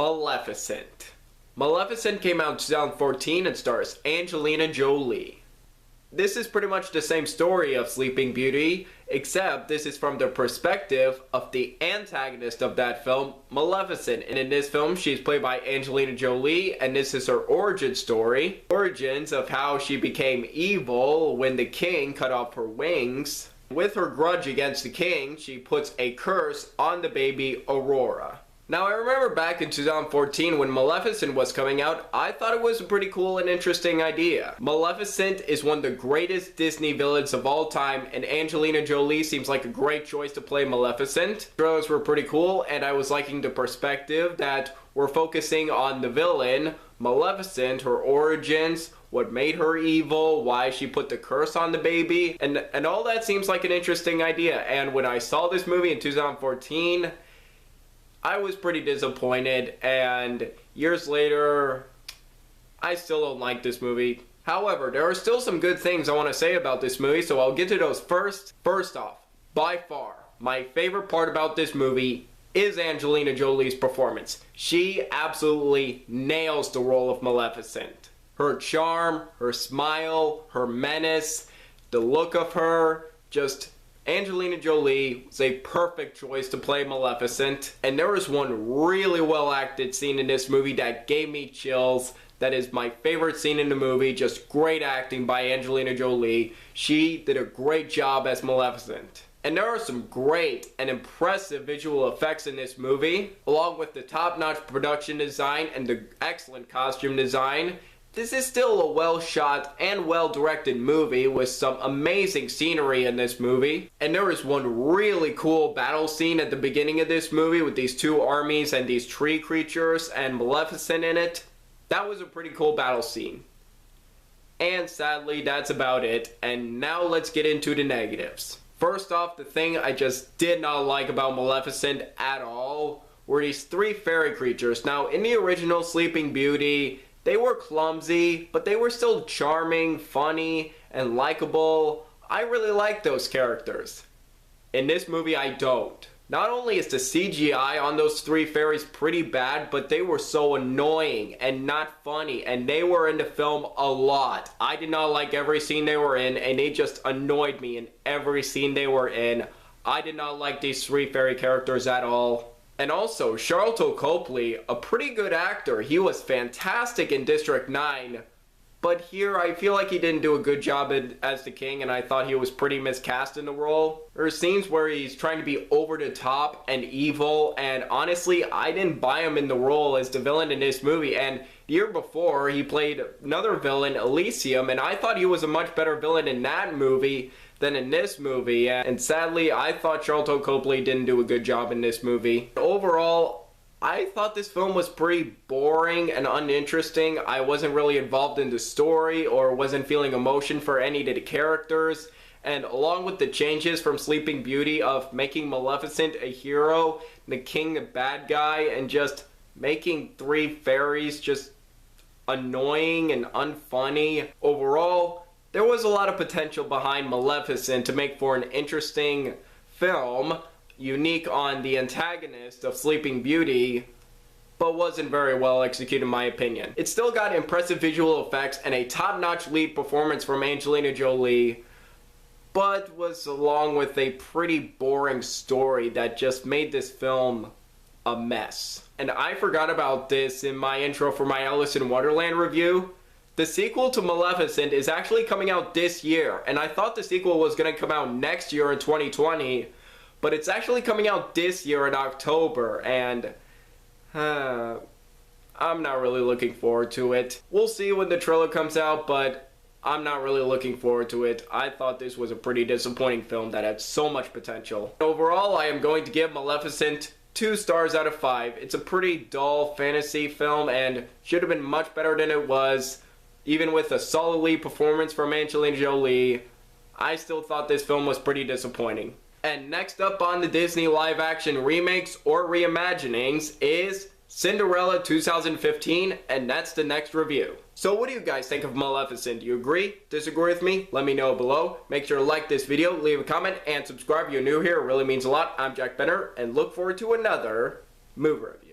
Maleficent. Maleficent came out in 2014 and stars Angelina Jolie. This is pretty much the same story of Sleeping Beauty, except this is from the perspective of the antagonist of that film, Maleficent. And in this film, she's played by Angelina Jolie, and this is her origin story. Origins of how she became evil when the king cut off her wings. With her grudge against the king, she puts a curse on the baby Aurora. Now, I remember back in 2014 when Maleficent was coming out, I thought it was a pretty cool and interesting idea. Maleficent is one of the greatest Disney villains of all time, and Angelina Jolie seems like a great choice to play Maleficent. The trailers were pretty cool, and I was liking the perspective that we're focusing on the villain, Maleficent, her origins, what made her evil, why she put the curse on the baby, and all that seems like an interesting idea. And when I saw this movie in 2014, I was pretty disappointed, and years later, I still don't like this movie. However, there are still some good things I want to say about this movie, so I'll get to those first. First off, by far, my favorite part about this movie is Angelina Jolie's performance. She absolutely nails the role of Maleficent. Her charm, her smile, her menace, the look of her, just Angelina Jolie was a perfect choice to play Maleficent, and there was one really well acted scene in this movie that gave me chills. That is my favorite scene in the movie, just great acting by Angelina Jolie. She did a great job as Maleficent. And there are some great and impressive visual effects in this movie, along with the top-notch production design and the excellent costume design. This is still a well-shot and well-directed movie with some amazing scenery in this movie. And there is one really cool battle scene at the beginning of this movie with these two armies and these tree creatures and Maleficent in it. That was a pretty cool battle scene. And sadly, that's about it. And now let's get into the negatives. First off, the thing I just did not like about Maleficent at all were these three fairy creatures. Now, in the original Sleeping Beauty, they were clumsy, but they were still charming, funny, and likable. I really like those characters. In this movie, I don't. Not only is the CGI on those three fairies pretty bad, but they were so annoying and not funny, and they were in the film a lot. I did not like every scene they were in, and they just annoyed me in every scene they were in. I did not like these three fairy characters at all. And also, Charlton Copley, a pretty good actor. He was fantastic in District 9. But here, I feel like he didn't do a good job as the king, and I thought he was pretty miscast in the role. There are scenes where he's trying to be over the top and evil, and honestly, I didn't buy him in the role as the villain in this movie. And the year before, he played another villain, Elysium, and I thought he was a much better villain in that movie than in this movie, and sadly, I thought Charlton Copley didn't do a good job in this movie. Overall, I thought this film was pretty boring and uninteresting. I wasn't really involved in the story or wasn't feeling emotion for any of the characters, and along with the changes from Sleeping Beauty of making Maleficent a hero, the king a bad guy, and just making three fairies just annoying and unfunny, overall, there was a lot of potential behind Maleficent to make for an interesting film, unique on the antagonist of Sleeping Beauty, but wasn't very well executed in my opinion. It still got impressive visual effects and a top-notch lead performance from Angelina Jolie, but was along with a pretty boring story that just made this film a mess. And I forgot about this in my intro for my Alice in Wonderland review. The sequel to Maleficent is actually coming out this year, and I thought the sequel was going to come out next year in 2020, but it's actually coming out this year in October, and I'm not really looking forward to it. We'll see when the trailer comes out, but I'm not really looking forward to it. I thought this was a pretty disappointing film that had so much potential. Overall, I am going to give Maleficent 2 stars out of 5. It's a pretty dull fantasy film and should have been much better than it was. Even with a solid lead performance from Angelina Jolie, I still thought this film was pretty disappointing. And next up on the Disney live-action remakes or reimaginings is Cinderella 2015, and that's the next review. So what do you guys think of Maleficent? Do you agree? Disagree with me? Let me know below. Make sure to like this video, leave a comment, and subscribe if you're new here. It really means a lot. I'm Jack Benner, and look forward to another movie review.